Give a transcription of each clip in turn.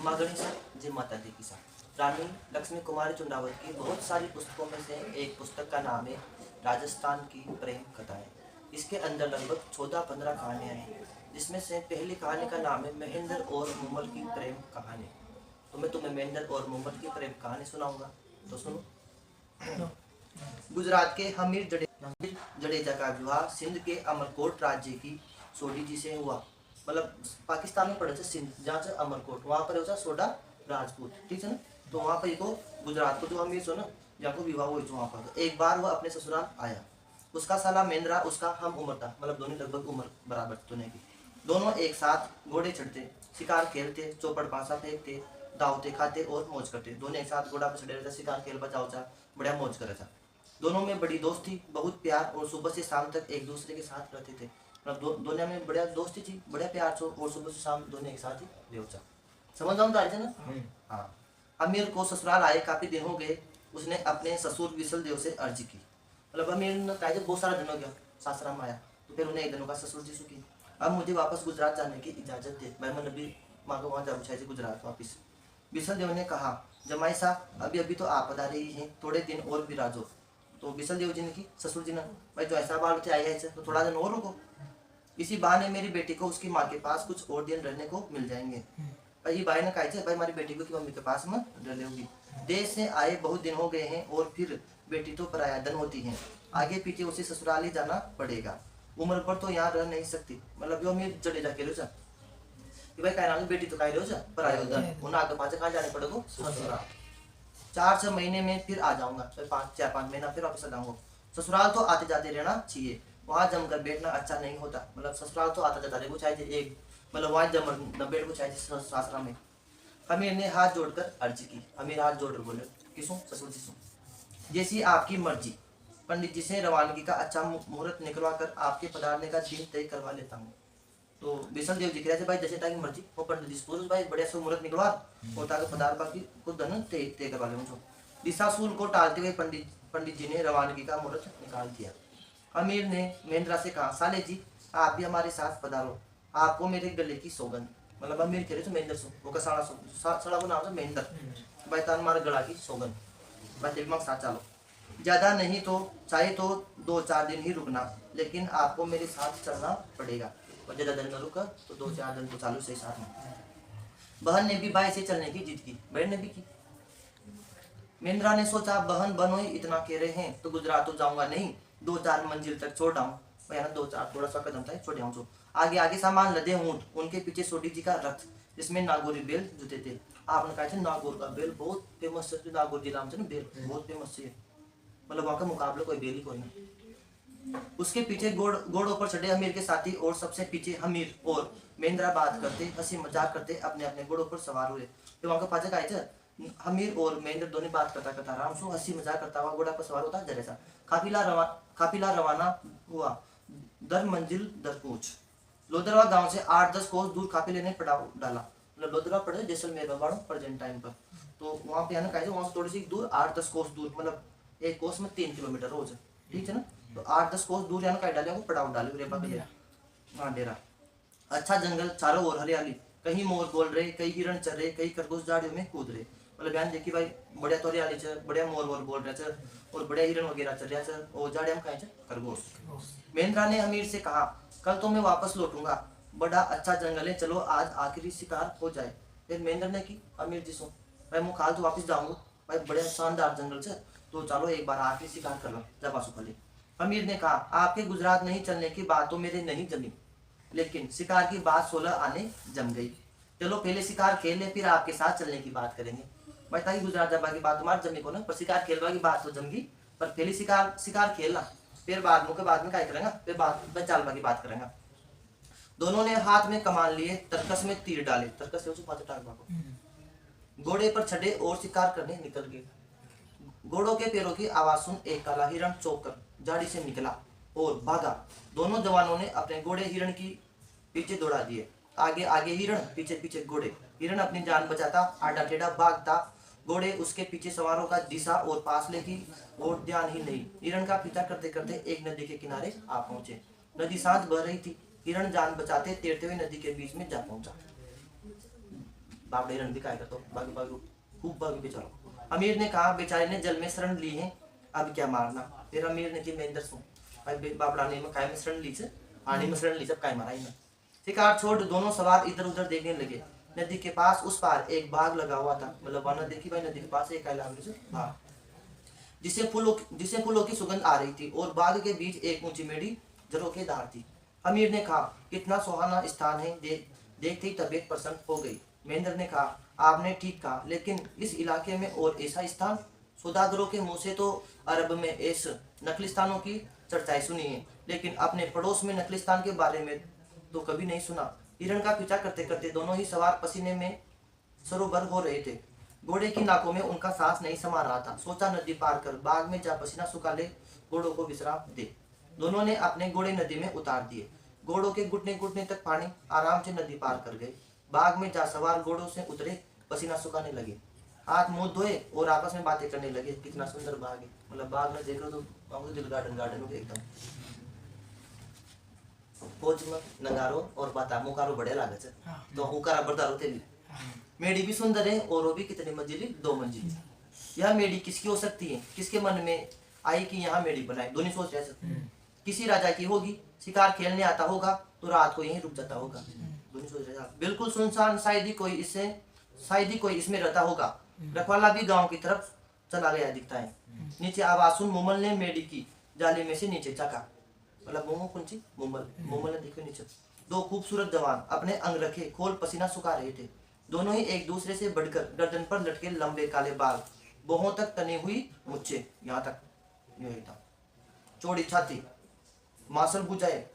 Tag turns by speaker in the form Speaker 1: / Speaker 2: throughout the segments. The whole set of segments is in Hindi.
Speaker 1: मागणी सर जय माता दी की साथ रानी लक्ष्मी कुमारी चुंडावत की बहुत सारी पुस्तकों में से एक पुस्तक का नाम है राजस्थान की प्रेम कथाएं। इसके अंदर लगभग 14-15 कहानियां हैं, जिसमें से पहली कहानी का नाम है महेंद्र और मुमल की प्रेम कहानी। तो मैं तुम्हें महेंद्र और मुमल की प्रेम कहानी सुनाऊंगा, तो सुनो। गुजरात के हमीर जडेजा का विवाह सिंध के अमरकोट राज्य की सोडी जी से हुआ। मतलब पाकिस्तान में पड़े थे सिंध, जहाँ से अमरकोट, वहाँ पर होता सोडा राजपूत, ठीक है ना। तो वहाँ पर को गुजरात को जो अमीर सो ना, जहाँ को विवाह हुई वहाँ पर। एक बार वह अपने ससुराल आया। उसका साला मेंद्रा उसका हम उम्र था, मतलब दोनों लगभग उम्र बराबर दोनों की। दोनों एक साथ घोड़े चढ़ते, शिकार खेलते, चौपड़ पासा फेंकते, दावते खाते और मौज करते। दोनों एक साथ घोड़ा पर चढ़े रहते, शिकार खेल बचाओ चा बढ़िया मौज करे था। दोनों में बड़ी दोस्ती, बहुत प्यार, और सुबह से शाम तक एक दूसरे के साथ रहते थे। मतलब दोनों में बढ़िया दोस्ती थी, बढ़िया प्यार छो, और सुबह से शाम दोनों एक साथ ही रेवचा। समझ जाऊँ तो ना। हाँ। अमीर को ससुराल आए काफी दिन हो गए। उसने अपने ससुर विसल देव से अर्जी की। मतलब अमीर ने कहा जब बहुत सारा दिन हो गया सासरा में आया, तो फिर उन्हें एक दिन का ससुर जी सुखी, अब मुझे वापस गुजरात जाने की इजाजत दे, मैं नबी मांगो वहाँ जा पूछा गुजरात वापस। विसल देव ने कहा जमाई साहब अभी अभी तो आप पधारे ही हैं, थोड़े दिन और विराजो। तो विसल देव जी ने की ससुर जी ने, भाई जो ऐसा बाल थे आए तो थोड़ा दिन और रुको, इसी बहाने मेरी बेटी को उसकी माँ के पास कुछ और दिन रहने को मिल जाएंगे। भाई भाई ने कहा भाई हमारी बेटी को की मम्मी के पास में रह होगी, देश से आए बहुत दिन हो गए हैं, और फिर बेटी तो पराया धन होती है, आगे पीछे उसे ससुराल ही जाना पड़ेगा, उम्र पर तो यहाँ रह नहीं सकती। मतलब जो मैं जडेजा कह रहे कि भाई कह बेटी तो कह रहे हो पराया धन, उन्हें आगे पाछे कहाँ जाने पड़ेगा ससुराल। 4-6 महीने में फिर आ जाऊंगा, 4-5 महीना फिर वापस आ जाऊंगा। ससुराल तो आते जाते रहना चाहिए, वहाँ जमकर बैठना अच्छा नहीं होता। मतलब ससुराल तो आता जाता रहे चाहे एक, मतलब वहाँ जम न बैठ को चाहे सासरा में। अमीर ने हाथ जोड़कर अर्जी की। अमीर हाथ जोड़कर बोले किसू ससुर जी सु, जैसी आपकी मर्जी, पंडित जी से रवानगी का अच्छा मुहूर्त निकलवा कर आपके पधारने का दिन तय करवा लेता हूँ। तो विष्णु देव जी कह रहे भाई जैसे ताकि मर्जी वो पंडित जी पूछ भाई बढ़िया से मुहूर्त निकलवा और ताकि पदार्थ बाकी को धन तय करवा ले मुझे। दिशाशूल को टालते हुए पंडित जी ने रवानगी का मुहूर्त निकाल दिया। अमीर ने महेंद्रा से कहा साले जी आप भी हमारे साथ पधारो, आपको मेरे गले की सौगंध। मतलब अमीर कह रहे थे महेंद्र से वो का साड़ा को नाम था महेंद्र, भाई तान हमारे गला की सौगंध, भाई दिमाग साथ चलो, ज्यादा नहीं तो चाहे तो 2-4 दिन ही रुकना, लेकिन आपको मेरे साथ चलना पड़ेगा, और ज्यादा दिन न रुका तो 2-4 दिन तो चालू से साथ में। बहन ने भी भाई से चलने की जिद की, बहन ने भी की। महेंद्रा ने सोचा बहन बनो ही इतना कह रहे हैं तो गुजरात तो जाऊंगा नहीं, 2-4 मंजिल तक छोड़ आऊँ, 2-4 थोड़ा सा कदम था छोड़ आऊँ। आगे आगे सामान लदे ऊँट, उनके पीछे सोडी जी का रथ जिसमें नागौरी बेल जुते थे। आपने कहा था नागौर का बेल बहुत फेमस है, नागौर जिला में बेल बहुत फेमस है, मतलब वहाँ का मुकाबला कोई बेल ही कोई नहीं। उसके पीछे घोड़ों पर चढ़े अमीर के साथी, और सबसे पीछे हमीर और महेंद्रा बात करते हंसी मजाक करते अपने अपने घोड़ों पर सवार हुए। तो वहाँ का पाचक आए थे हमीर और महेंद्र दोनों बात करता करता आराम से हंसी मजाक करता हुआ घोड़ा पर सवार होता जरा सा। काफिला रवाना हुआ, दर मंजिल दर कूच। लोदरवा गांव से 8-10 कोस दूर काफिले ने पड़ाव डाला। मतलब लोदरवा पड़े जैसलमेर में प्रेजेंट टाइम पर, तो वहाँ पे है ना कहे वहाँ से थोड़ी सी दूर 8-10 कोस दूर, मतलब एक कोस में 3 किलोमीटर रोज, ठीक है ना। तो 8-10 कोस दूर है ना कहीं डाले पड़ाव डाले रेपा के लिए, हाँ डेरा। अच्छा जंगल, चारों ओर हरियाली, कहीं मोर बोल रहे, कई हिरण चल रहे, कई खरगोश झाड़ियों में कूद रहे। मतलब बयान देखी भाई बढ़िया तो हरियाली च, बढ़िया मोर बोल रहे थे, और बढ़िया हिरण वगैरह चल रहा है, और झाड़िया में खाए खरगोश। महेंद्रा ने अमीर से कहा कल तो मैं वापस लौटूंगा, बड़ा अच्छा जंगल है, चलो आज आखिरी शिकार हो जाए। फिर महेंद्र ने की अमीर जी सो भाई मैं खाल तो वापस जाऊंगा, भाई बड़े शानदार जंगल से, तो चलो एक बार आखिरी शिकार कर लो जब आंसू फले। अमीर ने कहा आपके गुजरात नहीं चलने की बात तो मेरे नहीं जमी, लेकिन शिकार की बात 16 आने जम गई। चलो पहले शिकार खेल ले फिर आपके साथ चलने की बात करेंगे। भाई ताकि गुजरात जबा की बात तुम्हारे जमी को ना, पर शिकार खेलवा की बात तो जम गई, पर पहले शिकार खेलना फिर बाद में क्या करेंगे, फिर बाद में चालबा की बात करेंगे। दोनों ने हाथ में कमान लिए, तरकस में तीर डाले, तरकस से घोड़े पर चढ़े और शिकार करने निकल गए। घोड़ों के पैरों की आवाज सुन एक काला हिरण चौंककर झाड़ी से निकला और भागा। दोनों जवानों ने अपने घोड़े हिरण की पीछे दौड़ा दिए, आगे आगे हिरण पीछे पीछे घोड़े। हिरण अपनी जान बचाता आड़ा टेढ़ा भागता, घोड़े उसके पीछे सवारों का दिशा और फासले की और ध्यान ही नहीं। हिरण का पीछा करते करते एक नदी के किनारे आ पहुंचे। नदी शांत बह रही थी, हिरण जान बचाते तैरते हुए नदी के बीच में जा पहुंचा। बाप हिरण भी काय करता भागी भागी खूब भागी बेचारा। अमीर ने कहा बेचारे ने जल में शरण ली है, अब क्या मारना। फिर अमीर ने की महेंद्र सो बापड़ा ने काय में शरण ली से आने में शरण ली सब काय मारा इन्हें। शिकार छोड़ दोनों सवार इधर उधर देखने लगे। नदी के पास उस पार एक बाग लगा हुआ था, मतलब वहां देखी भाई नदी के पास एक बाग जिसे फूलों की सुगंध आ रही थी और बाग के बीच एक ऊंची मेढ़ी झरोखेदार थी। अमीर ने कहा कितना सुहाना स्थान है, देखते ही तबीयत प्रसन्न हो गई। महेंद्र ने कहा आपने ठीक कहा, लेकिन इस इलाके में और ऐसा स्थान? सौदागरों के मुंह से तो अरब में इस नकलिस्तानों की चर्चाएं सुनी है, लेकिन अपने पड़ोस में नकलिस्तान के बारे में तो कभी नहीं सुना। हिरण का पीछा करते करते दोनों ही सवार पसीने में सरोवर हो रहे थे। घोड़े की नाकों में उनका सांस नहीं समा रहा था। सोचा नदी पार कर बाग में जा पसीना सुखा ले, घोड़ों को विश्राम दे। दोनों ने अपने घोड़े नदी में उतार दिए। घोड़ों के घुटने घुटने तक पानी, आराम से नदी पार कर गए। बाग में जा सवार घोड़ों से उतरे, पसीना सुखाने लगे, हाथ मुंह धोए और आपस में बातें करने लगे। कितना सुंदर बाग है, मतलब बाग में देख लो तो दिल गार्डन गार्डन हो एकदम पोच में नगारो और बाता मुकारो बड़े लागे छे। तो उकारा बरदारो थे भी मेढ़ी भी सुंदर है और वो भी कितनी मंजिली, 2 मंजिली। यह मेढ़ी किसकी हो सकती है? किसके मन में आई कि यहाँ मेढ़ी बनाए? दोनों सोच रहे किसी राजा की होगी, शिकार खेलने आता होगा तो रात को यहीं रुक जाता होगा। दोनों सोच रहे बिल्कुल सुनसान, शायद ही कोई इसमें रहता होगा। रखवाला भी गांव की तरफ चला गया दिखता है। नीचे आवाज सुन मुमल ने मेढ़ी की जाली में से नीचे झाँका, मतलब मुमल ने देखो नीचे 2 खूबसूरत जवान अपने अंग रखे खोल पसीना सुखा रहे थे। दोनों ही एक दूसरे से बढ़कर गर्दन पर लटके लंबे काले बाल, बाहों तक तनी हुई मुच्छे, यहाँ तक चौड़ी छाती, मासल बुझाए,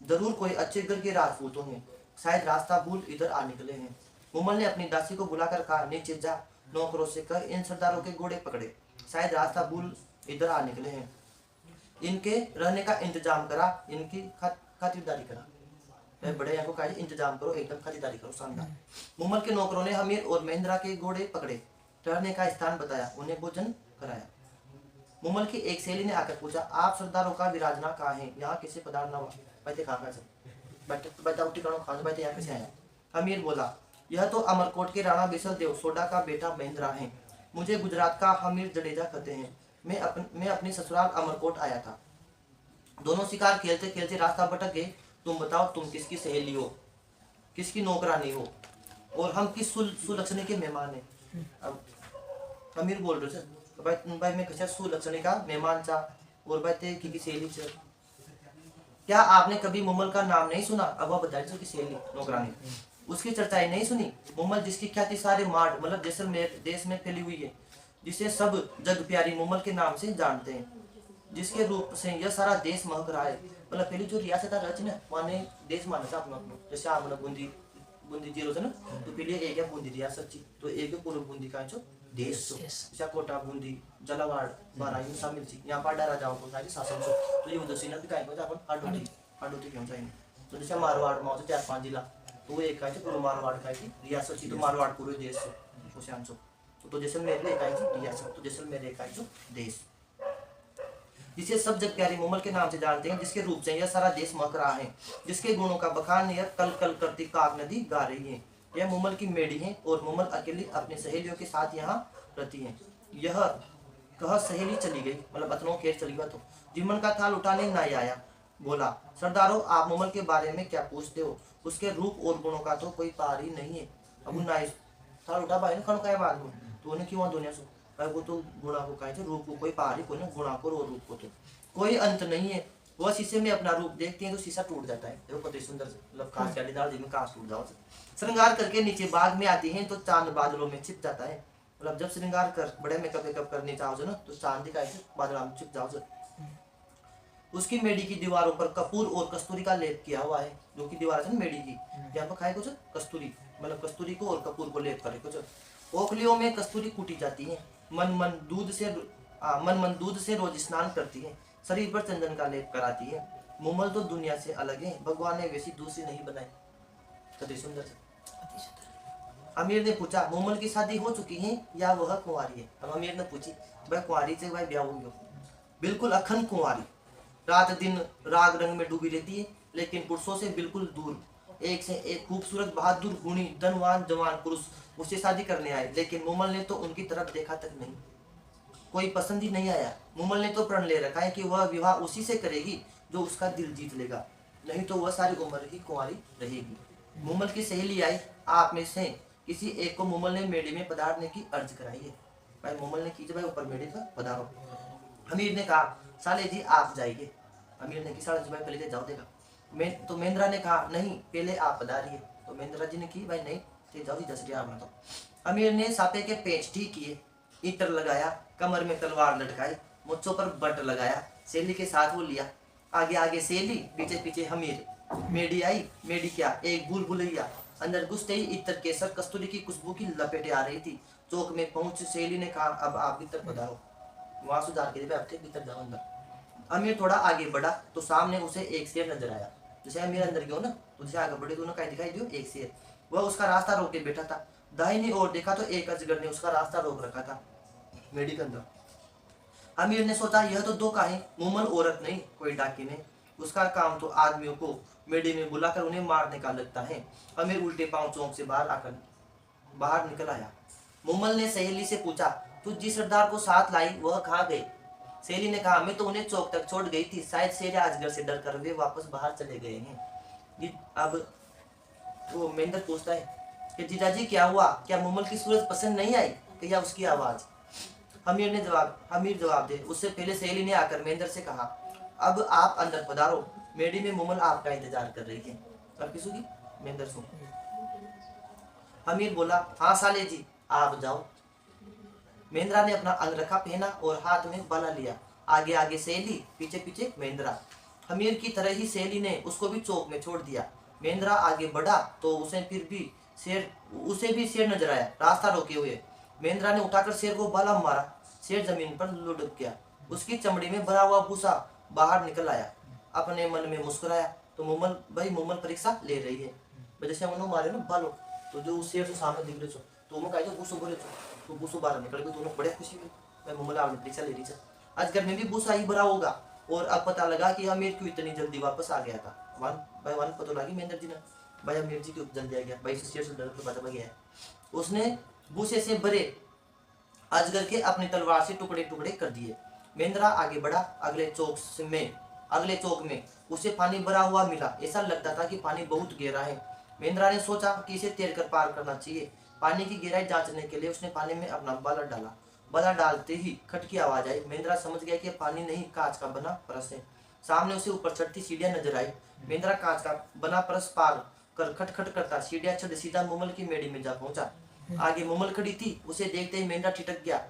Speaker 1: जरूर कोई अच्छे घर के राजपूत होंगे, शायद रास्ता भूल इधर आ निकले हैं। मुमल ने अपनी दासी को बुलाकर कहा नीचे जा, नौकरों से कह इन सरदारों के घोड़े पकड़े, शायद रास्ता भूल इधर आ निकले हैं। इनके रहने का इंतजाम करा, इनकी खातिरदारी करा, बड़े यहाँ को कहा इंतजाम करो, एकदम खातिरदारी करो शानदार। मुमल के नौकरों ने हमीर और महेंद्रा के घोड़े पकड़े, ठहरने का स्थान बताया, उन्हें भोजन कराया। मुमल की एक सहेली ने आकर पूछा आप सरदारों का विराजना कहाँ है? यहाँ किसे पधारना हुआ? बैठे कहाँ बैठा उठी करो खान बैठे यहाँ कैसे आया? अमीर बोला यह तो अमरकोट के राणा बिसल देव सोडा का बेटा महेंद्रा है, मुझे गुजरात का हमीर जडेजा कहते हैं। मैं अपनी ससुराल अमरकोट आया था। दोनों शिकार खेलते खेलते रास्ता भटक गए। तुम बताओ तुम किसकी सहेली हो, किसकी नौकरानी हो, और हम किस सुलक्षणी के मेहमान हैं? अब अमीर बोल रहे थे भाई मैं कैसे सुलक्षणी का मेहमान था और भाई ते की सहेली से। क्या आपने कभी मुमल का नाम नहीं सुना? अब वह बताइए कि सहेली नौकरानी, उसकी चर्चाएं नहीं सुनी? मुमल जिसकी ख्याति सारे मार्ड मतलब जैसलमेर देश में फैली हुई है, जिसे सब जग प्यारी मुमल के नाम से जानते हैं, जिसके रूप से यह सारा देश महक रहा है। मतलब पहली जो रियासत रच ना माने देश माने था अपना अपना, जैसे आप बूंदी जीरो से ना तो पहले एक है बूंदी रियासत थी, तो एक है पूर्व बूंदी का जो देश जैसे कोटा बूंदी जलावाड़ बारा यूं शामिल थी। यहाँ पर राजाओं को सारी शासन से तो ये उदसी ना भी कहीं को अपन हाडोती क्यों चाहिए। तो जैसे मारवाड़ में 4-5 जिला, तो वो एक है पूर्व मारवाड़ का रियासत थी, तो मारवाड़ पूरे देश से ओशियान से तो जैसलमेर एक आई थी रियासत, तो जैसलमेर एक आई जो देश, जिसे सब जग प्यारी मुमल के नाम से जानते हैं, जिसके रूप से यह सारा देश महक रहा है, जिसके गुणों का बखान यह कल कल करती काग नदी गा रही है। यह मुमल की मेढ़ी है और मुमल अकेली अपनी सहेलियों के साथ यहाँ रहती है। यह कह सहेली चली गई, मतलब बतनों खेत चली गई। तो जिमन का थाल उठाने नहीं आया, बोला सरदारों आप मुमल के बारे में क्या पूछते हो? उसके रूप और गुणों का तो कोई पार ही नहीं है। अब ना थाल उठा पाए ना खड़ बाद में तो उन्हें क्यों दुनिया से वो तो गुणा को कहे रूप को कोई पार ही कोई ना, गुणा को और रूप को तो कोई अंत नहीं है। वह शीशे में अपना रूप देखते हैं तो शीशा टूट जाता है। देखो कतई सुंदर मतलब कांच जालीदार जिसमें कांच टूट जाओ। श्रृंगार करके नीचे बाग में आती हैं तो चांद बादलों में छिप जाता है। मतलब जब श्रृंगार कर बड़े मेकअप करने चाहो ना तो चांद दिखाई से बादलों में छिप जाओ। उसकी मेढ़ी की दीवारों पर कपूर और कस्तूरी का लेप किया हुआ है, जो की दीवार है मेढ़ी की, यहाँ पर खाए कुछ कस्तूरी मतलब कस्तूरी को और कपूर को लेप करे कुछ। ओखलियों में कस्तूरी कूटी जाती है। मन मन दूध से रोज स्नान करती है, शरीर पर चंदन का लेप कराती है। मुमल तो दुनिया से अलग है, भगवान ने वैसी दूसरी नहीं बनाई। कति सुंदर से अमीर ने पूछा मुमल की शादी हो चुकी है या वह कुंवारी है? अब अमीर ने पूछी भाई कुंवारी से भाई ब्याह हो गया? बिल्कुल अखंड कुंवारी, रात दिन राग रंग में डूबी रहती है, लेकिन पुरुषों से बिल्कुल दूर, एक से एक खूबसूरत बहादुर गुणी धनवान जवान पुरुष उससे शादी करने आए, लेकिन मुमल ने तो उनकी तरफ देखा तक नहीं, कोई पसंद ही नहीं आया। मुमल ने तो प्रण ले रखा है कि वह विवाह उसी से करेगी जो उसका दिल जीत लेगा, नहीं तो वह सारी उम्र ही कुंवारी रहेगी। मुमल की सहेली आई, आप में से किसी एक को मुमल ने मेड़ी में पधारने की अर्ज कराई है। भाई मुमल ने कीजिए भाई ऊपर मेड़ी पर पधारो। अमीर ने कहा साले जी आप जाइए। अमीर ने की साले जी भाई पहले जाओ देगा। तो महेंद्रा ने कहा नहीं पहले आप पधारिए। तो महेंद्रा जी ने की भाई नहीं ते जाओ जी दस गया आपने। तो अमीर ने सापे के पेच ठीक किए, इत्र लगाया, कमर में तलवार लटकाई, मुच्छों पर बट लगाया, सहेली के साथ वो लिया। आगे आगे सहेली, पीछे पीछे अमीर। मेडी आई, मेडी क्या एक भूल भुलैया। अंदर घुसते ही इत्र केसर कस्तूरी की खुशबू की लपेटे आ रही थी। चौक में पहुंच सहेली ने कहा अब आप भीतर पधारो। वहां सुधार के भीतर जाओ अंदर। अमीर थोड़ा आगे बढ़ा तो सामने उसे एक शेर नजर आया। जैसे अमीर अंदर गयो ना तो जैसे आगे बढ़े दोनों का दिखाई दियो एक शेर। वह उसका रास्ता रोक के बैठा था। दाहिनी ओर देखा तो एक अजगर ने उसका रास्ता रोक रखा था मेडी के अंदर। अमीर ने सोचा यह तो धोखा है, मुमल औरत नहीं कोई डाकी नहीं, उसका काम तो आदमियों को मेडी में बुलाकर उन्हें मारने का लगता है। अमीर उल्टे पांव चौक से बाहर निकल आया। मुमल ने सहेली से पूछा तू जिस सरदार को साथ लाई वह कहाँ गए। सहेली ने कहा मैं तो उन्हें चौक तक छोड़ गई थी, शायद शेर अजगर से डर कर वे वापस बाहर चले गए हैं। अब वो महेंद्र पूछता है कि जीजाजी क्या हुआ, क्या मुमल की सूरत पसंद नहीं आई कि या उसकी आवाज। अमीर जवाब दे। उससे पहले सहेली ने आकर महेंद्र से कहा अब आप अंदर पधारो, मेडी में मुमल आपका इंतजार कर रही है। अब किसू की महेंद्र सो। अमीर बोला हाँ साले जी आप जाओ। महेंद्रा ने अपना अंगरखा पहना और हाथ में बाला लिया। आगे आगे सहेली, पीछे पीछे महेंद्रा। अमीर की तरह ही सहेली ने उसको भी चौक में छोड़ दिया। महेंद्रा आगे बढ़ा तो उसे भी शेर नजर आया रास्ता रोके हुए। महेंद्रा ने उठाकर शेर को बाला मारा। शेर जमीन पर लुढ़क गया। उसकी चमड़ी में भरा हुआ भूसा बाहर निकल आया। अपने मन में मुस्कुराया तो मुमल परीक्षा ले रही है। जैसे हम मारे ना बालो तो जो शेर से सामने दिख रहे तो मैं कहा भूसो बोले तो भूसो बाहर निकल गए। दोनों बड़े खुशी हुई मैं मुमल आपने परीक्षा ले रही है। अजगर में भी भूसा ही भरा होगा। और अब पता लगा कि अमीर क्यों इतनी जल्दी वापस आ गया था। वन पता लगी महेंद्र जी ने भाई अमीर जी क्यों जल्दी आ गया, भाई शेर से डर के पता गया है। उसने भूसे से भरे अजगर के अपनी तलवार से टुकड़े टुकड़े कर दिए। महेंद्रा आगे बढ़ा। अगले चौक में उसे पानी भरा हुआ मिला। ऐसा लगता था कि पानी बहुत गहरा है। महेंद्रा ने सोचा कि इसे तैरकर पार करना चाहिए। पानी की गहराई जांचने के लिए उसने पानी में अपना बाला डाला। बाला डालते ही खट की आवाज आई। महेंद्रा समझ गया कि पानी नहीं कांच का बना परस है। सामने उसे ऊपर चढ़ती सीढ़ियां नजर आई। महेंद्रा कांच का बना परस पार कर खटखट करता सीढ़ियां चढ़ सीधा मुमल की मेड़ी में जा पहुंचा। आगे मुमल खड़ी थी। उसे देखते ही महेंद्रा ठिठक गया।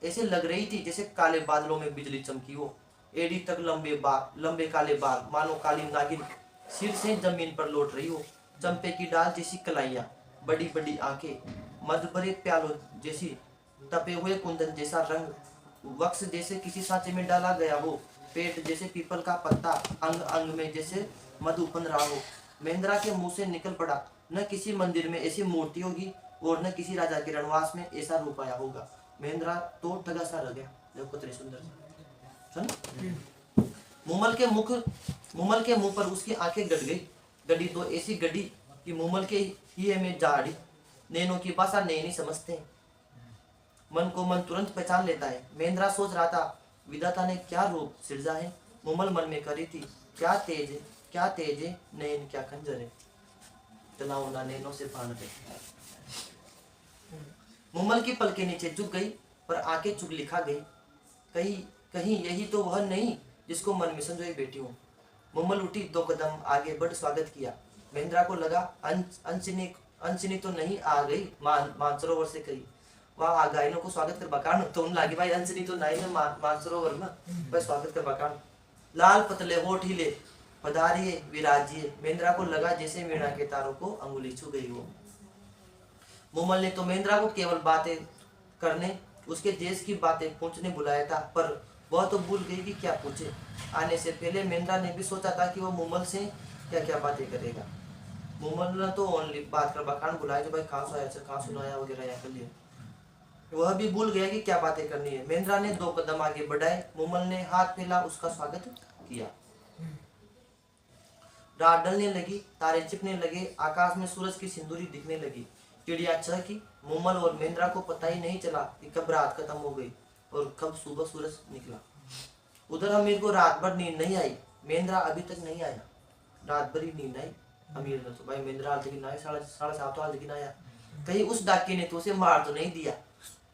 Speaker 1: ऐसे लग रही थी जैसे काले बादलों में बिजली चमकी हो। एड़ी तक लंबे काले बाल मानो काली नागिन सिर से जमीन पर लौट रही हो। चंपे की डाल जैसी कलाइयां, बड़ी बड़ी आंखें, मद भरे प्यालों जैसी, तपे हुए कुंदन जैसा रंग, वक्स जैसे किसी सांचे में डाला गया हो, पेट जैसे पीपल का पत्ता, अंग अंग में जैसे मधु उफन रहा हो। महेंद्रा के मुंह से निकल पड़ा न किसी मंदिर में ऐसी मूर्ति होगी और न किसी राजा के रणवास में ऐसा रूप आया होगा। महेंद्रा तो ठगा सा रह गया। देखो कितनी सुंदर मुमल के मुंह पर उसकी आंखें गड़ी तो ऐसी गड़ी कि मुमल के ही में जाड़ी। नैनों की भाषा नहीं समझते, मन को मन तुरंत पहचान लेता है। महेंद्रा सोच रहा था विधाता ने क्या रूप सिरजा है। मुमल मन में करी थी क्या तेज है नैन क्या खंजर है, चलाओ ना नैनों से बाण पे। मुमल की पलके नीचे झुक गई पर आंखें चुगली खा गई। कहीं यही तो वह नहीं जिसको मन में संजोए बैठी हूँ। मुमल उठी, 2 कदम आगे बढ़ स्वागत किया। महेंद्रा को लगा अंशनी तो नहीं आ गई मानसरोवर से कही वहाँ आ गायनों को स्वागत कर बकान तो उन लागे भाई अंशनी तो नहीं है मानसरोवर में भाई स्वागत कर बकान। लाल पतले होठ हिले पधारिये विराजिये। महेंद्रा को लगा जैसे मीणा के तारों को अंगुली छू गई हो। मुमल ने तो महेंद्रा को केवल बातें करने उसके देश की बातें पूछने बुलाया था, पर वह तो भूल गई कि क्या पूछे। आने से पहले महेंद्रा ने भी सोचा था कि वह मुमल से क्या क्या बातें करेगा। मुमल ने तो ओनली बात कर बखान बुलाया जो भाई कहाँ सुनाया वगैरह या कर लिया। वह भी भूल गया कि क्या बातें करनी है। महेंद्रा ने 2 कदम आगे बढ़ाए। मुमल ने हाथ फैला उसका स्वागत किया। रात ढलने लगी, तारे छिपने लगे, आकाश में सूरज की सिंदूरी दिखने लगी। चिड़िया चहकी। मूमल और मेंद्रा को पता ही नहीं चला कि कब रात खत्म हो गई और कब सुबह सूरज निकला। उधर अमीर को रात भर नींद नहीं आई। मेंद्रा अभी तक नहीं आया। रात भर ही नींद आई अमीर ने। तो भाई मेंद्रा हाल लेकिन आया, साढ़े 7 हाल लेकिन आया। कहीं उस डाके ने तो उसे मार तो नहीं दिया।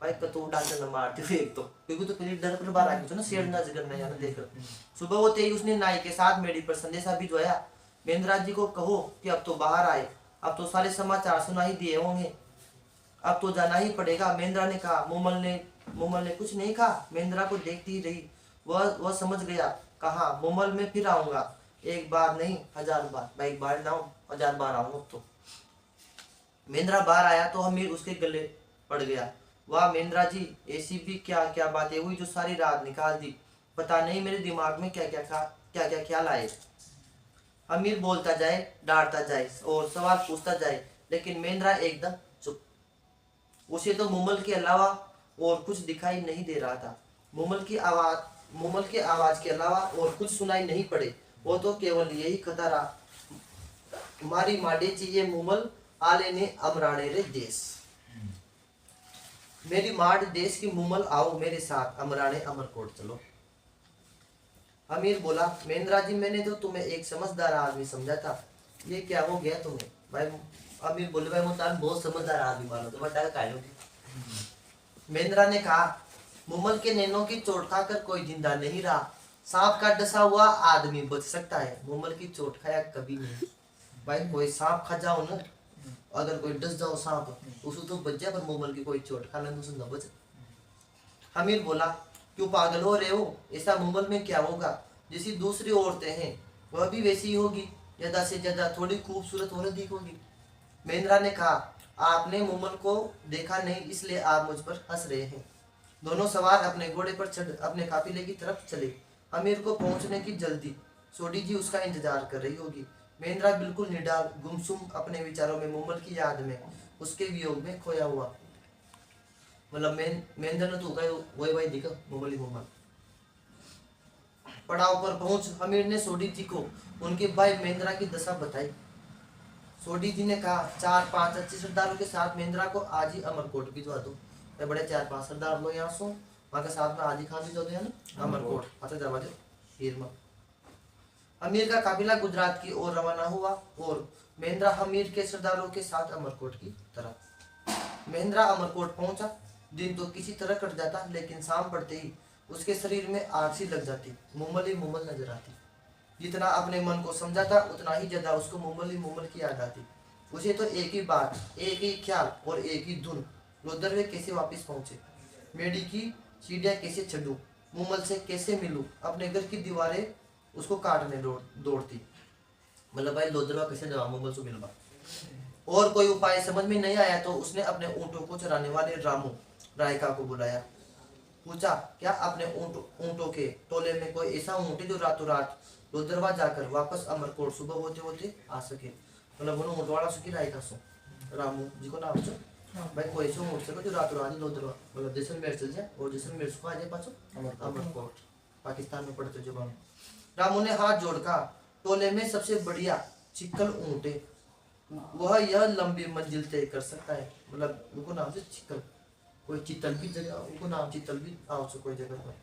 Speaker 1: भाई कतो डाके न मारते हुए एक तो, क्योंकि तो पहले डर पर बाहर आ गया था ना, शेर नजर नहीं आना देखकर। सुबह होते ही उसने नाई के साथ मेडी पर संदेशा भिजवाया, मेंद्रा जी को कहो कि अब तो बाहर आए, अब तो सारे समाचार सुना ही दिए होंगे, अब तो जाना ही पड़ेगा। मेंद्रा ने कहा। मूमल ने कुछ नहीं कहा, मेंद्रा को देखती ही रही। वह समझ गया। कहा, मूमल मैं फिर आऊंगा, एक बार नहीं 1000 बार। भाई एक बार ना 1000 बार आऊंगा। तो मेंद्रा बाहर आया तो अमीर उसके गले पड़ गया। वाह मेंद्रा जी, ऐसी भी क्या क्या बातें हुई जो सारी रात निकाल दी। पता नहीं मेरे दिमाग में क्या क्या ख्याल आए। अमीर बोलता जाए, डांटता जाए और सवाल पूछता जाए, लेकिन मेंद्रा एकदम चुप। उसे तो मूमल के अलावा और कुछ दिखाई नहीं दे रहा था। मूमल की आवाज के अलावा और कुछ सुनाई नहीं पड़े। वो तो केवल यही कहता रहा, मारी माडे चाहिए मूमल आले ने अमराणे रे देश। मेरी माड देश की मूमल आओ मेरे साथ अमराणे अमरकोट चलो। अमीर बोला, मेंद्रा जी मैंने तो तुम्हें एक समझदार आदमी समझा था, ये क्या हो गया तुम्हें? भाई अमीर बोले, भाई मुझे बहुत समझदार आदमी मानो तो बता काय होगी। मेंद्रा ने कहा, मूमल के नैनों की चोट खाकर कोई जिंदा नहीं रहा। सांप का डसा हुआ आदमी बच सकता है, मूमल की चोट खाया कभी नहीं। भाई कोई सांप खा जाओ ना, अगर कोई डस जाओ सांप उसको तो बच जाए, पर मूमल की कोई चोट खा लेने उसको न बचे। अमीर बोला, क्यों पागल हो रहे हो? ऐसा मूमल में क्या होगा? जैसी दूसरी औरतें हैं वह भी वैसी ही होगी, ज्यादा से ज्यादा थोड़ी खूबसूरत और अधिक होगी। मेंद्रा ने कहा, आपने मूमल को देखा नहीं इसलिए आप मुझ पर हंस रहे हैं। दोनों सवार अपने घोड़े पर चढ़ अपने काफिले की तरफ चले। अमीर को पहुंचने की जल्दी, सोडी जी उसका इंतजार कर रही होगी। मेंद्रा बिल्कुल निडाल गुमसुम अपने विचारों में, मूमल की याद में, उसके वियोग में खोया हुआ। मतलब मेंद्र ने तो वही वही दिखा मूमल। पड़ाव पर पहुंच अमीर ने सोडी जी को उनके भाई मेंद्रा की दशा बताई। सोडी जी ने कहा, 4-5 अच्छे सरदारों के साथ मेंद्रा को आज ही अमरकोट भिजवा दो। बड़े 4-5 सरदार लोग यहाँ सो, वहाँ के साथ में आज ही खान भिजवा दो ना अमरकोट। अच्छा जवा दो हीरमा। अमीर का काफिला गुजरात की ओर रवाना हुआ और मेंद्रा अमीर के सरदारों के साथ अमरकोट की तरफ। मेंद्रा अमरकोट पहुंचा। दिन तो किसी तरह कट जाता, लेकिन शाम पड़ते ही उसके शरीर में आग सी लग जाती। मूमल ही मूमल नजर आती। जितना अपने मन को समझा था उतना ही ज्यादा उसको मूमल ही मूमल की याद आती। उसे तो एक ही बात, एक ही ख्याल और एक ही धुन, लोदरवे कैसे वापस पहुंचे, मेडी की सीढ़ियाँ कैसे चढ़ूं, मूमल से कैसे मिलूं, अपने घर की दीवारें उसको काटने दौड़ती। मतलब भाई लोदरवा कैसे जावा मूमल से मिलवा। और कोई उपाय समझ में नहीं आया तो उसने अपने ऊँटों को चराने वाले रामू रायका को बुलाया। पूछा, क्या अपने ऊँटों के टोले में कोई ऐसा ऊँट है जो रातों रात लोदरवा जाकर वापस अमरकोट सुबह होते होते आ सके? मतलब उन्होंने ऊँट वाला सुखी रायका सो रामू जी को नाम से भाई कोई ऐसा ऊँट सको जो रातों रात लोदरवा मतलब जैसलमेर चल जाए और जैसलमेर से आ जाए पाछो अमरकोट पाकिस्तान में पड़ते जो बन। रामू ने हाथ जोड़कर, टोले में सबसे बढ़िया चिक्कल ऊँट है, वह यह लंबी मंजिल तय कर सकता है। मतलब उनको नाम से चिक्कल, कोई चित्तल भी जगह उनको नाम चित्तल भी आओ से कोई जगह पर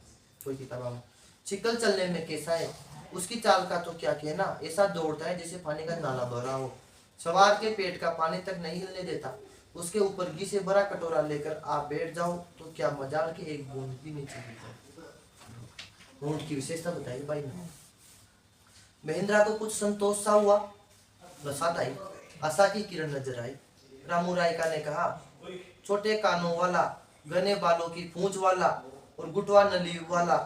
Speaker 1: कोई किताब में। चिक्कल चलने में कैसा है, उसकी चाल का तो क्या कहना, ऐसा दौड़ता है जैसे पानी का नाला भरा हो, सवार के पेट का पानी तक नहीं हिलने देता। उसके ऊपर घी से भरा कटोरा लेकर आप बैठ जाओ तो क्या मजाल के एक बूंद भी नहीं चलती। ऊँट की विशेषता बताइए भाई ने। महेंद्रा को कुछ संतोष सा हुआ, बसात आई, आशा की किरण नजर आई। रामू रायका ने कहा, छोटे कानों वाला, घने बालों की पूंछ वाला और गुटवा नली वाला,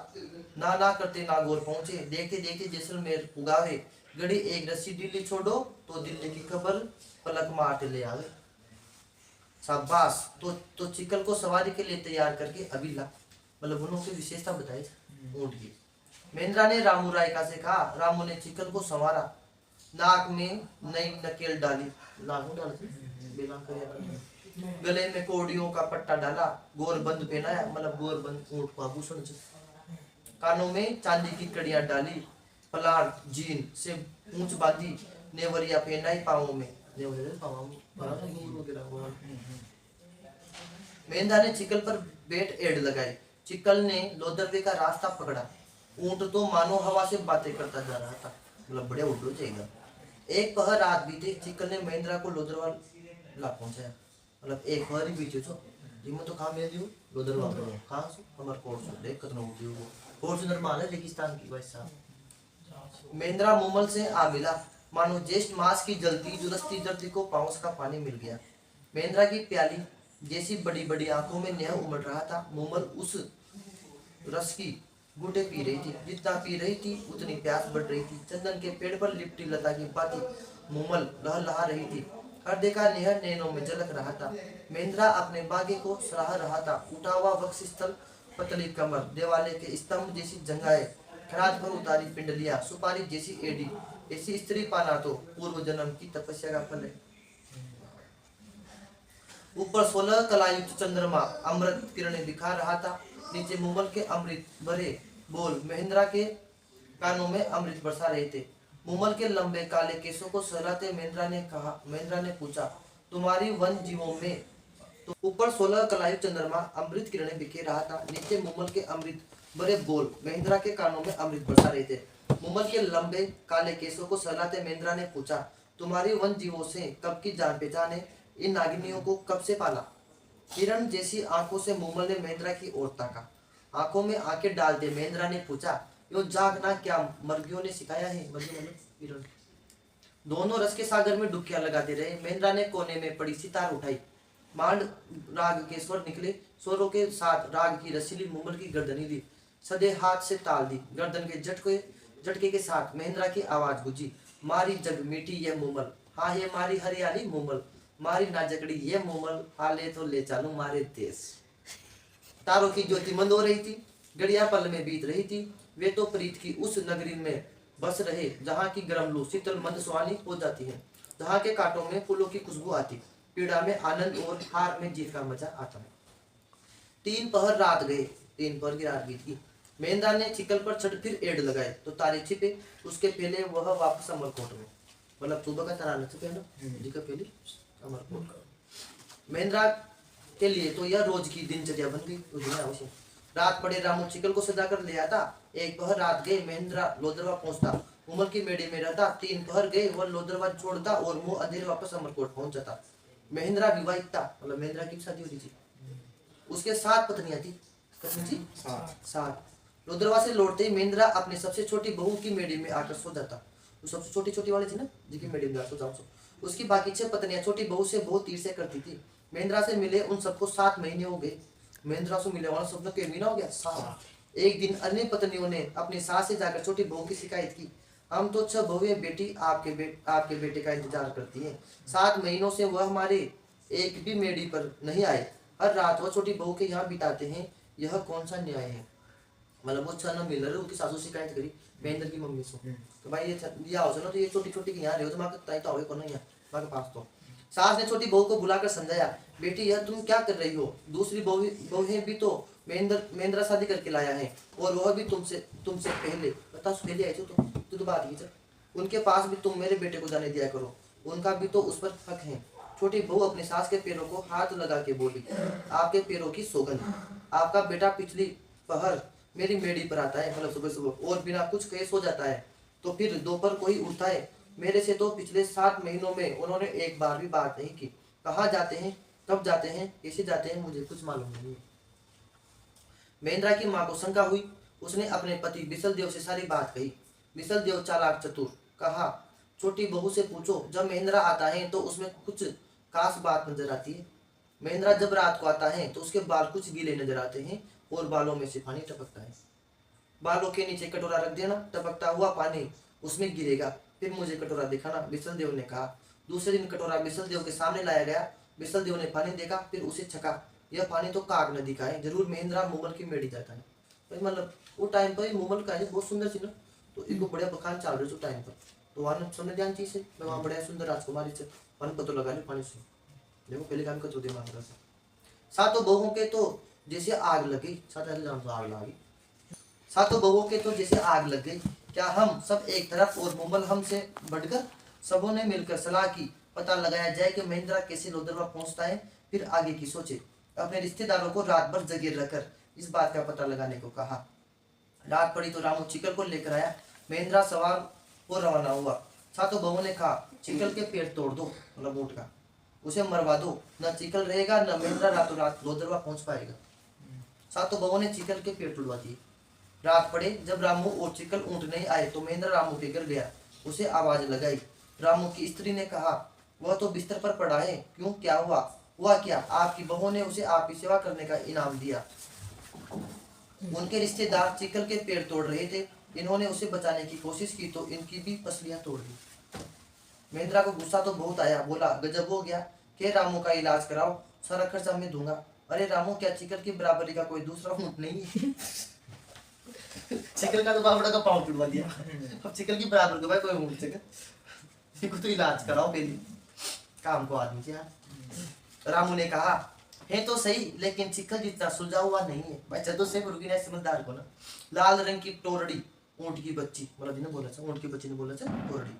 Speaker 1: ना करते नागौर पहुंचे। देखते देखते जैसलमेर उगावे, गड़ी एक रस्सी ढीली छोड़ो तो दिल्ली की खबर पलक मारते ले आवे। शाबाश, तो चिकल को सवारी के लिए तैयार करके अभी ला। मतलब उन्होंने की विशेषता बताई ऊँट की। महेंद्रा ने रामू रायका से कहा। रामू ने चिकल को संवारा, नाक में नई नकेल डाली, नाक में डाली, गले में कोड़ियों का पट्टा डाला, गोरबंद पहनाया, मतलब गोरबंद ऊँट को आभूषण, कानों में चांदी की कड़ियां डाली, पलार जीन से पूंछ बांधी, नेवरिया फेनाई पाँवों में, नेवरिया पाँवों में वगैरह। मेंढा ने चिकल पर बेट एड़ लगाई। चिकल ने लोदरवे का रास्ता पकड़ा। ऊंट तो मानो हवा से बातें करता जा रहा था, मतलब बड़े उल्लू जाएगा। एक पहर रात बीते, चिकल ने महेंद्रा को लोदरवा ला पहुंचाया। मतलब एक पहर ही बीते तो जिम्मे तो कहाँ मिल दियो लोदरवा में, कहाँ से हमारे कोर्स देख कितना हो दियो वो फॉर्च्यूनर माल है रेगिस्तान की भाई साहब। महेंद्रा मुमल से आ मिला, मानो ज्येष्ठ मास की जलती जुलसती धरती को पाउस का पानी मिल गया। महेंद्रा की प्याली जैसी बड़ी बड़ी आंखों में नेह उमड़ रहा था। मुमल उस रस की घूंटे पी रही थी। जितना पी रही थी उतनी प्यास बढ़ रही थी। चंदन के पेड़ पर लिपटी लता की भांति मुमल लहलहा रही थी। हृदय का नेह नैनों में झलक रहा था। महेंद्रा अपने बागे को सराह रहा था। उठा हुआ वक्षस्थल, पतली कमर, देवाले के स्तंभ जैसी जंगाएं, खराज पर उतारी पिंडलियां, सुपारी जैसी एड़ी, ऐसी स्त्री पाना तो पूर्व जन्म की तपस्या का फल है। ऊपर 16 कलायुक्त चंद्रमा अमृत किरणें दिखा रहा था। नीचे मुमल के अमृत भरे बोल महेंद्रा के कानों में अमृत बरसा रहे थे। मुमल के लंबे काले केसों को सहलाते महेंद्रा ने पूछा, तुम्हारी वन जीवों में? तो ऊपर 16 कलायुक्त चंद्रमा अमृत किरणें बिखेर रहा था। नीचे मुमल के अमृत भरे बोल महेंद्रा के कानों में अमृत बरसा रहे थे। मुमल के लंबे काले केसों को सहलाते महेंद्रा ने पूछा, तुम्हारी वन जीवों से कब की जान पहचान है? इन नागिनियों को कब से पाला? हिरण जैसी आंखों से मुमल ने महेंद्रा की ओर ताका। आंखों में आंखें डालते महेंद्रा ने पूछा, यो जागना क्या मर्गियों ने सिखाया है? हिरण। दोनों रस के सागर में डुबकियां लगाते रहे। महेंद्रा ने कोने में पड़ी सितार उठाई। मांड राग के स्वर निकले। स्वरों के साथ राग की रसीली मुमल की गर्दनी ली। सदे हाथ से ताल दी। गर्दन के झटके के साथ महेंद्रा की आवाज गूंजी, मारी जग मीठी ये मुमल, हाँ ये मारी हरियाली मुमल, मारी नाजकड़ी ये मुमल, हाले तो ले चालू मारे देश। तारों की ज्योति मंद हो रही थी। घड़ियां पल में बीत रही थी। वे तो प्रीत की उस नगरी में बस रहे जहाँ की गर्म लू शीतल मंद सुहानी हो जाती है, जहाँ के कांटों में फूलों की खुशबू आती, पीड़ा में आनंद और हार में जीत का मजा आता है। 3 पहर रात गए। 3 पहर की रात बीत गई। महेंद्रा ने चिकल पर छठ फिर एड़ लगाए तो तारे छिपे। उसके पहले वह वापस अमरकोट में, मतलब सुबह का तारा न छिपे ना जी का पहले अमरकोट। महेंद्रा के लिए तो यह रोज की दिनचर्या बन गई। रात पड़े रामू चिकल को सजा कर ले आता। 1 पहर रात गए, महेंद्रा लोदरवा पहुंचता। उमल की मेड़ी में रहता। 3 पहर गए, वह लोदरवा छोड़ता और मुंह अंधेरे वापस अमरकोट पहुंच जाता। महेंद्रा विवाहित था, मतलब महेंद्रा की शादी होती थी। उसके 7 पत्नियां थी। कितनी? 7। लोदरवा से लौटते ही महेंद्रा अपने सबसे छोटी बहू की मेड़ी में आकर सो जाता। तो सबसे छोटी वाली थी ना जिनकी मेड़ी में सो जाओ। उसकी बाकी 6 पत्नियां छोटी बहू से बहुत ईर्ष्या करती थी। महेंद्रा से मिले उन सबको 7 महीने हो गए। महेंद्रा से मिले वाला सबने के महीना हो गया 7। एक दिन अन्य पत्नियों ने अपनी सास से जाकर छोटी बहू की शिकायत की, हम तो 6 बहुएं बेटी आपके बेटे का इंतजार करती हैं। 7 महीनों से वह हमारे एक भी मेड़ी पर नहीं आए। हर रात वह छोटी बहू के यहाँ बिताते हैं। यह कौन सा न्याय है? मतलब वो 6 न मिल रहे, उसकी सासू शिकायत करी महेंद्र की मम्मी से, तो भाई ये आओ चलो, तो ये छोटी के यहाँ रहे हो तो माँ तो आओगे कौन है यहाँ के पास। तो सास ने छोटी बहू को बुलाकर समझाया, बेटी यह तुम क्या कर रही हो? दूसरी बहुएं भी तो महेंद्रा शादी करके लाया है और वह भी तुमसे पहले बताओ पहले आई तो बात की। उनके पास भी तुम मेरे बेटे को जाने दिया करो, उनका भी तो उस पर हक है। छोटी बहू अपनी सास के पैरों को हाथ लगा के बोली, आपके पैरों की सौगंध, आपका बेटा पिछली पहर मेरी मेड़ी पर आता है, मतलब सुबह और बिना कुछ कहे सो जाता है, तो फिर दोपहर कोई उठता है। मेरे से तो पिछले 7 महीनों में उन्होंने एक बार भी बात नहीं की। कहाँ जाते हैं, कब जाते हैं, कैसे जाते हैं, मुझे कुछ मालूम नहीं। महेंद्रा की माँ को शंका हुई। उसने अपने पति बिसल देव से सारी बात कही। बिसल देव चालाक चतुर, कहा छोटी बहू से पूछो, जब महेंद्रा आता है तो उसमें कुछ खास बात नजर आती है। महेंद्रा जब रात को आता है तो उसके बाल कुछ गीले नजर आते हैं और बालों में से पानी टपकता है। बालों के नीचे कटोरा रख देना, टपकता हुआ पानी उसमें गिरेगा, फिर मुझे कटोरा दिखाना, बिसल देव ने कहा। दूसरे दिन कटोरा बिसल देव के सामने लाया गया। बिसल देव ने पानी देखा, फिर उसे छका। यह पानी तो काग नदी का है, जरूर महेंद्रा मुमल की मेड़ी जाता है। भाई मतलब वो टाइम पर मुमल का है बहुत सुंदर सी ना, तो इनको बढ़िया बखान चल रहे टाइम पर, तो वहाँ सुनने ध्यान चीज है, वहाँ बढ़िया सुंदर राजकुमारी से पानी पतो लगा ले पानी से। देखो पहले काम का तो दिमाग रहा। 7 बहुओं के तो जैसे आग लगी, 7 आग लगी। 7 बहुओं के तो जैसे आग लग गई। क्या हम सब एक तरफ और मुमल हमसे बढ़कर? सबों ने मिलकर सलाह की, पता लगाया जाए कि महेंद्रा कैसे लोदरवा पहुंचता है, फिर आगे की सोचे। अपने रिश्तेदारों को रात भर जगे रहकर इस बात का पता लगाने को कहा। रात पड़ी तो रामू चिकल को लेकर आया। महेंद्रा सवार हो रवाना हुआ। सातों बहुओं ने कहा, चिकल के पेड़ तोड़ दो, मतलब ऊँट का, उसे मरवा दो, न चिकल रहेगा न महेंद्रा रातों रात लोदरवा पहुंच पाएगा। सातों बहुओं ने चिकल के पेड़ तोड़वा दिए। रात पड़े जब रामू और चिकल ऊँट नहीं आए तो महेंद्र रामू के घर गया, उसे आवाज लगाई। रामू की स्त्री ने कहा, वह तो बिस्तर पर पड़ा है, क्यों, क्या हुआ? हुआ क्या? आपकी बहू ने उसे आपकी सेवा करने का इनाम दिया। उनके रिश्तेदार चिकल के पेड़ तोड़ रहे थे, इन्होंने उसे बचाने की कोशिश की तो इनकी भी पसलियां तोड़ दी। महेंद्रा को गुस्सा तो बहुत आया, बोला, गजब हो गया, के रामू का इलाज कराओ, सारा खर्चा मैं दूंगा। अरे रामू, क्या चिकल की बराबरी का कोई दूसरा ऊँट नहीं है? चिकल का तो बाबड़ा का पाँव टूटवा दिया, अब चिकल की बराबर का भाई कोई ऊँट चिकल, इनको तो इलाज कराओ पहले, काम को आदमी से यार। रामू ने कहा, है तो सही, लेकिन चिकल जितना सुलझा हुआ नहीं है। भाई चलो से रुकी ना, समझदार को ना। लाल रंग की टोरड़ी, ऊँट की बच्ची, मतलब जिन्हें बोला था ऊँट की बच्ची ने बोला था टोरड़ी,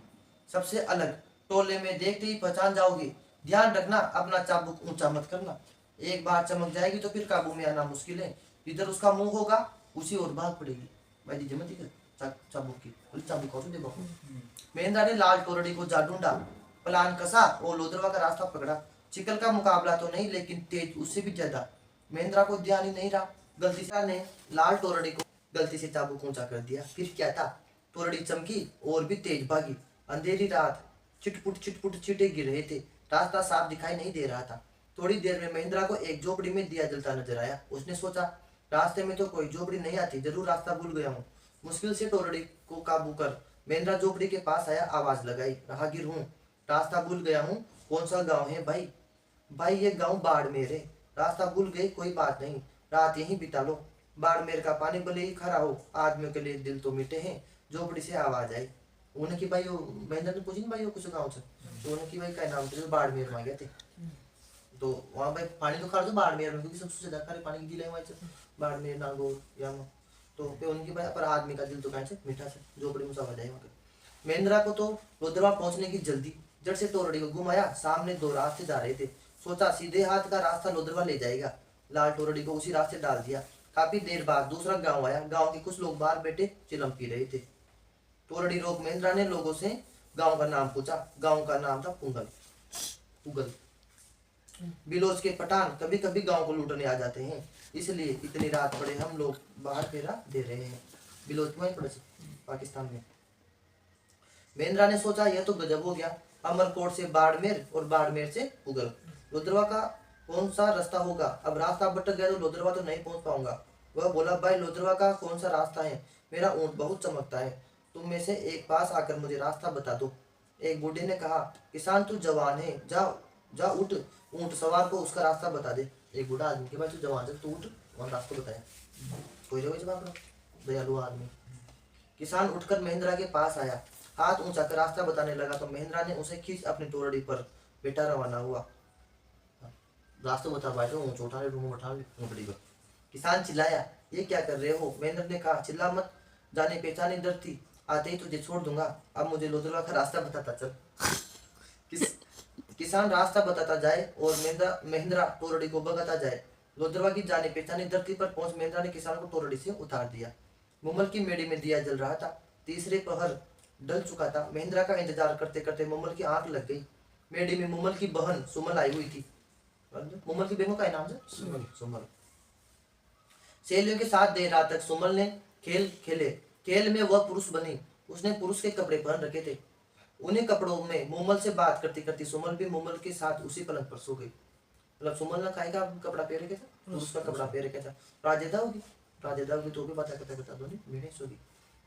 Speaker 1: सबसे अलग, टोले में देखते ही पहचान जाओगे। ध्यान रखना, अपना चाबुक ऊंचा मत करना, एक बार चमक जाएगी तो फिर काबू में आना मुश्किल है। इधर उसका मुंह होगा, उसी और भाग पड़ेगी। भाई दीजिए मत चाबुक की, चाबुक और दे बाबू। महेंद्र ने लाल टोरड़ी को जा ढूंढा, प्लान कसा और लोदरवा का रास्ता पकड़ा। चिकल का मुकाबला तो नहीं, लेकिन तेज उससे भी ज्यादा। महेंद्रा को ध्यान ही नहीं रहा, गलती से ने लाल टोरड़ी को गलती से चाबुक ऊंचा कर दिया। फिर क्या था, टोरड़ी चमकी और भी तेज भागी। अंधेरी रात, चिटपुट चींटे गिर रहे थे, रास्ता साफ दिखाई नहीं दे रहा था। थोड़ी देर में महेंद्रा को एक झोपड़ी में दिया जलता नजर आया। उसने सोचा, रास्ते में तो कोई झोपड़ी नहीं आती, जरूर रास्ता भूल गया हूँ। मुश्किल से टोरड़ी को काबू कर महेंद्रा झोपड़ी के पास आया, आवाज लगाई, राहगीर हूँ, रास्ता भूल गया हूँ, कौन सा गाँव है भाई? भाई ये गाँव बाड़मेर है। रास्ता भूल गए, कोई बात नहीं, रात यहीं बिता लो। बाड़मेर का पानी भले ही खरा हो, आदमियों के लिए दिल तो मीठे हैं। झोपड़ी से आवाज आई। उन्हें कि भाई महेंद्र ने पूछी भाई कुछ गाँव से, तो उन्हें कि भाई क्या नाम थे, बाड़मेर में गए थे। तो वहाँ भाई पानी तो खा दो बाड़मेर में, क्योंकि सबसे ज्यादा खारे पानी की गिले वहाँ से बाड़मेर नागौर या तो पे उनकी भाई पर आदमी का दिल तो कहाँ से मीठा से, झोपड़ी में सब आ जाए वहाँ पे। महेंद्रा को तो लोदरवा पहुंचने की जल्दी, जड़ से टोरड़ी को घुमाया। सामने दो रास्ते जा रहे थे, सोचा सीधे हाथ का रास्ता लोदरवा ले जाएगा। लाल टोरड़ी को उसी रास्ते डाल दिया। काफी देर बाद दूसरा गाँव आया। गाँव के कुछ लोग बाहर बैठे चिलम पी रहे थे। टोरड़ी रोक महेंद्रा ने लोगों से गांव का नाम पूछा। गांव का नाम था पुगल। बिलोज के पठान कभी कभी गांव को लूटने आ जाते हैं, इसलिए इतनी रात पड़े हम लोग बाहर फेरा दे रहे हैं। बिलोज में पड़ोसी पाकिस्तान में। महेंद्रा ने सोचा, यह तो गजब हो गया, अमरकोट से बाड़मेर और बाड़मेर से पुगल। लोदरवा का कौन सा रास्ता होगा? अब रास्ता भटक गया तो लोदरवा तो नहीं पहुंच पाऊंगा। वह बोला, भाई लोदरवा का कौन सा रास्ता है? मेरा ऊँट बहुत चमकता है, तुम में से एक पास आकर मुझे रास्ता बता दो। एक बूढ़े ने कहा, किसान तू जवान है, जा जा उठ, ऊँट सवार को उसका रास्ता बता दे। एक बूढ़ा आदमी के भाई तू जवान है, तू उठ, वहाँ रास्ता बताया। कोई रहो जवाब, दयालु आदमी। किसान उठकर महेंद्रा के पास आया, हाथ ऊंचा कर रास्ता बताने लगा तो महेंद्रा ने उसे खींच अपनी टोरड़ी पर बेटा रवाना हुआ। रास्ता बता पाए तो ऊँच उठा रूम उठा टोरड़ी पर। किसान चिल्लाया, ये क्या कर रहे हो? महेंद्र ने कहा, चिल्ला मत, जाने पहचाने डर थी, आते ही तुझे छोड़ दूंगा। अब मुझे लोदरवा का रास्ता बताता चल। किसान रास्ता बताता जाए और महेंद्रा टोरड़ी को भगाता जाए। लोदरवा की जाने पहचाने धरती पर पहुंच महेंद्रा ने किसान को टोरड़ी से उतार दिया। मुमल की मेड़ी में दिया जल रहा था। तीसरे पहर ढल चुका था। महेंद्रा का इंतजार करते करते मुमल की आंख लग गई। मेड़ी में मुमल की बहन सुमल आई हुई थी। मुमल की बहनों का नाम है सुमल। सहेलियों के साथ देर रात तक सुमल ने खेल खेले। खेल में वह पुरुष बनी। उसने पुरुष के कपड़े पहन रखे थे। उन्हीं कपड़ों में मुमल से बात करती करती सुमल भी मुमल के साथ उसी पलंग पर सो गई। मतलब सुमल ने खाएगा कपड़ा पहन रखे था, पुरुष का कपड़ा पहन रखा था। राजेदा होगी तो भी बता दो मेरे सोगी।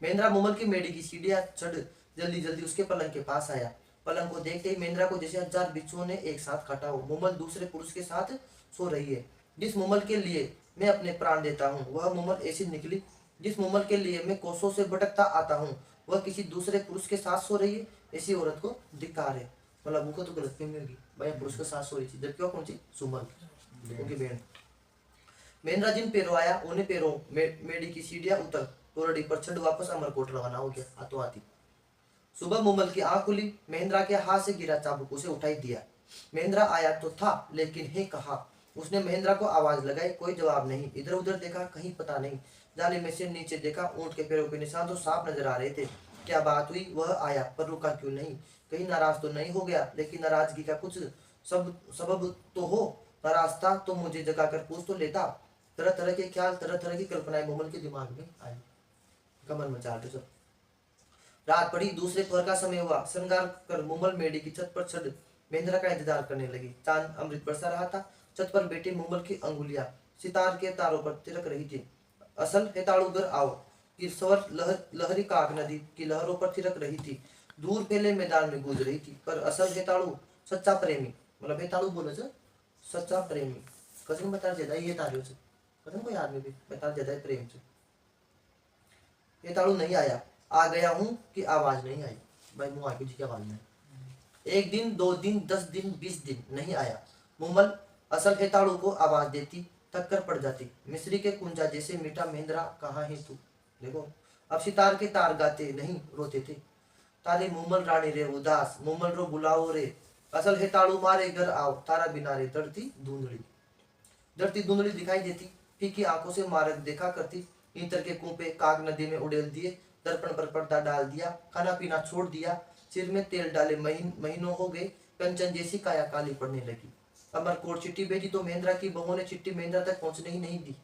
Speaker 1: महेंद्रा मुमल की मेडी की सीढ़ियां चढ़ जल्दी जल्दी उसके पलंग के पास आया। पलंग को देखते ही महेंद्रा को जैसे 1000 बिच्छुओं ने एक साथ काटा हो। मुमल दूसरे पुरुष के साथ सो रही है। जिस मुमल के लिए मैं अपने प्राण देता हूँ वह मुमल ऐसी निकली। जिस मुमल के लिए मैं कोसों से भटकता आता हूँ वह किसी दूसरे पुरुष के साथ सो रही है। ऐसी औरत को धिक्कार है। मतलब उनको तो गलतफहमी होगी, भाई पुरुष के साथ सो रही थी, जबकि वह कौन सी सुमल उनकी बहन। महेंद्रा जिन पैरों आया उन्हें पैरों मेडी की सीढ़ियां उतर टोरड़ी पर चढ़ वापस अमरकोट रवाना हो गया। हाथों हाथी सुबह मूमल की आंख खुली, महेंद्रा के हाथ से गिरा चाबुक उसे उठाई दिया। महेंद्रा आया तो था, लेकिन हे कहा। उसने महेंद्रा को आवाज लगाई, कोई जवाब नहीं। इधर उधर देखा, कहीं पता नहीं। जाली में से नीचे देखा, ऊंट के पैरों के निशान तो साफ नजर आ रहे थे। क्या बात हुई? वह आया पर रुका क्यों नहीं? कहीं नाराज तो नहीं हो गया? लेकिन नाराजगी का कुछ सबब तो हो। नाराज था तो मुझे जगाकर पूछ तो लेता। तरह तरह के ख्याल, तरह तरह की कल्पनाएं मूमल के दिमाग में आई। कमर मचा दे सब। रात पड़ी, दूसरे पहर का समय हुआ। श्रृंगार कर मूमल मेडी की छत पर चढ़ महेंद्रा का इंतजार करने लगी। चांद अमृत बरसा रहा था। छत पर बैठी मूमल की अंगुलियां सितार के तारों पर तिलक रही थी। असल हेताड़ूगर आओ की स्वर लहरी काक नदी की लहरों पर थिरक रही थी। दूर फैले मैदान में गूंज रही थी। पर असल हेताड़ू सच्चा प्रेमी, मतलब हेताड़ू बोले से सच्चा प्रेमी कजन बता देता ये तारियों से कजन कोई आदमी भी बता देता है प्रेम से। हेताड़ू नहीं आया। आ गया हूं कि आवाज नहीं आई। भाई मुंह आके जी की आवाज नहीं। एक दिन, 2 दिन, 10 दिन, 20 दिन नहीं आया। मूमल असल हेताड़ू को आवाज देती, थक कर पड़ जाती। मिस्री के कुंजा जैसे मीठा महेंद्रा कहाँ है तू। देखो अब सितार के तार गाते नहीं, रोते थे। तारे मूमल रानी रे उदास, मूमल रो बुलाओ रे। असल हेताड़ू मारे घर आओ, तारा बिना रे दर्दी धुंधली। डरती धुंधली दिखाई देती, फीकी आंखों से मार्ग देखा करती। ईंतर के कूपे काग नदी में उड़ेल दिए, दर्पण पर पर्दा डाल दिया, खाना पीना छोड़ दिया, सिर में तेल डाले महीनों हो गए। कंचन जैसी काया काली पड़ने लगी। अमरकोट चिट्ठी भेजी तो महेंद्रा की बहू ने चिट्ठी महेंद्रा तक पहुंचने ही नहीं दी।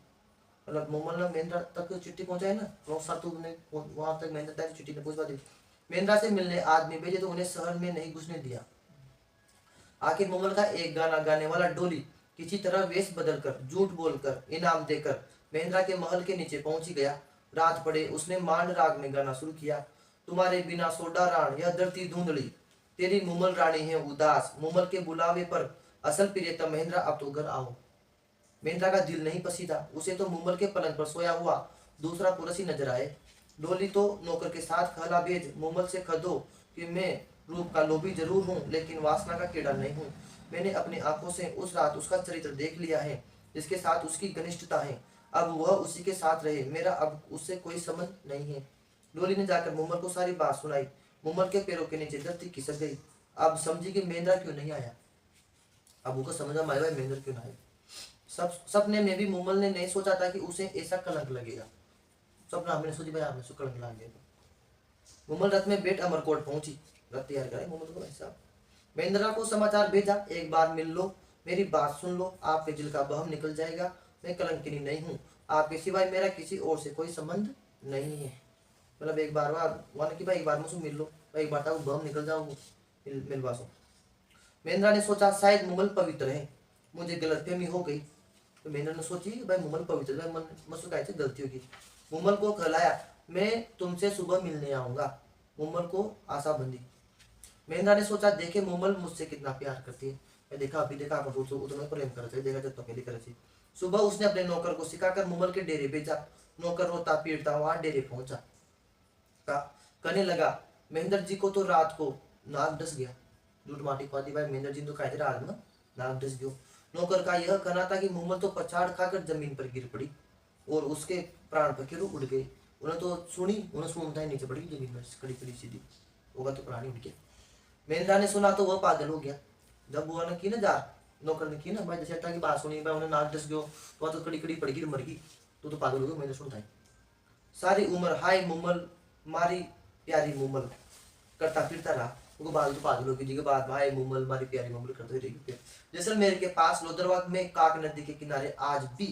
Speaker 1: मतलब मूमल ने महेंद्रा तक चिट्ठी पहुंचाई ना, वहां तक महेंद्रा तक चिट्ठी ने पहुंचा दी। महेंद्रा से मिलने आदमी भेजे तो उन्हें शहर में नहीं घुसने दिया। आखिर मूमल का एक गाना गाने वाला डोली किसी तरह वेश बदलकर, झूठ बोलकर, इनाम देकर महेंद्रा के महल के नीचे पहुंच गया। रात पड़े, उसने मांड राग में गाना शुरू किया। तुम्हारे बिना सोडा राण यह धरती धुंधली, तेरी मूमल रानी है उदास, मूमल के बुलावे पर असल प्रियतम महेंद्रा अब तो घर आओ। महेंद्रा का दिल नहीं पसीदा। उसे तो मूमल के पलंग पर सोया हुआ दूसरा पुरुष ही नजर आए। डोली तो नौकर के साथ कहला भेज, मूमल से कह दो कि मैं रूप का लोभी जरूर हूँ, लेकिन वासना का कीड़ा नहीं हूँ। मैंने अपनी आंखों से उस रात उसका चरित्र देख लिया है, जिसके साथ उसकी घनिष्ठता है। अब वह उसी के साथ रहे, मेरा अब उससे कोई संबंध नहीं है। डोली ने जाकर मूमल को सारी बात सुनाई। मूमल के पैरों के नीचे धरती खिसक गई। अब समझी कि महेंद्रा क्यों नहीं आया। अब उनको समझ में आया महेंद्र क्यों ना आया। सपने में भी मूमल ने नहीं सोचा था कि उसे ऐसा कलंक लगेगा। सपना हमने सोची भाई आपने कलंक लग गया। मूमल रथ में बैठ अमरकोट पहुंची। रथ तैयार करे मूमल को ऐसा। महेंद्रा को समाचार भेजा, एक बार मिल लो, मेरी बात सुन लो, आपके दिल का बहम निकल जाएगा। मैं कलंकिनी नहीं हूँ, आपके सिवाय मेरा किसी और से कोई संबंध नहीं है। मतलब एक बार वहां की भाई एक बार मुझसे मिल लो, एक बार तक बहम निकल जाओ मिलवा सो। महेंद्रा ने सोचा शायद मूमल पवित्र है, मुझे गलतफहमी हो गई। तो महेंद्र ने सोची भाई मूमल पवित्र है, मुझसे कैसे गलती होगी। मूमल को कहलाया, मैं तुमसे सुबह मिलने आऊंगा। मूमल को आशा बंधी। महेंद्रा ने सोचा देखे मूमल मुझसे कितना प्यार करती है। मैं देखा अभी देखा उतना प्रेम करते देखा जब तो अकेली करे। सुबह उसने अपने नौकर को सिखाकर मूमल के डेरे भेजा। नौकर रोता पीटता वहां डेरे पहुंचा। कहने लगा महेंद्र जी को तो रात को नाक डस गया। लूट माटी पाती भाई महेंद्र जी तो कहते रात में नाक डस गयो। नौकर का यह कहना था कि मूमल तो पछाड़ खाकर जमीन पर गिर पड़ी और उसके प्राण पखेरु उड़ गए। उन्हें तो उन्हें सुनता ही नीचे पड़ी जमीन में खड़ी खड़ी सीधी होगा तो प्राणी उड़ गया। महेंद्रा ने सुना तो वह पागल हो गया। जब बुआ ने की ना जा नौकर ने की ना भाई जैसे की बात सुनी भाई उन्हें नाक डस गयो तो वह तो कड़ी कड़ी पड़ गई मर गई तो पागल हो गया। मैंने सुनता है सारी उम्र हाय मूमल मारी प्यारी मूमल करता फिरता रहा। वो बाल तो पागल होगी जी के बाद भाई मूमल मारी प्यारी मूमल करते रहेगी। जैसलमेर के पास लोदरबाग में काक नदी के किनारे आज भी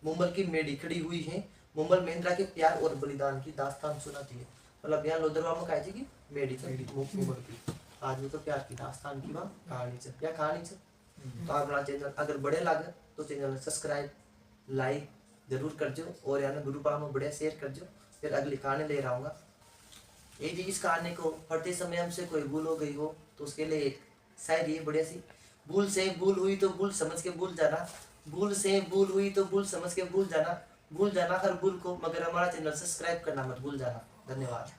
Speaker 1: मूमल की मेडी खड़ी हुई है। मूमल महेंद्रा के प्यार और बलिदान की दास्तान सुनाती है। मतलब यहाँ लोदरबाग में कहा कि मेडी मूमल की आज भी तो प्यार की दास्तान की बात कहानी से या कहानी से। तो आप अपना चैनल अगर बड़े लगे तो चैनल सब्सक्राइब लाइक जरूर कर जो और यहाँ ग्रुप में बढ़िया शेयर कर जो। फिर अगली कहानी ले रहा हूँ। यदि इस कहानी को पढ़ते समय हमसे कोई भूल हो गई हो तो उसके लिए एक शायरी है बढ़िया सी। भूल से भूल हुई तो भूल समझ के भूल जाना, भूल से भूल हुई तो भूल समझ के भूल जाना हर भूल को, मगर हमारा चैनल सब्सक्राइब करना मत भूल जाना। धन्यवाद।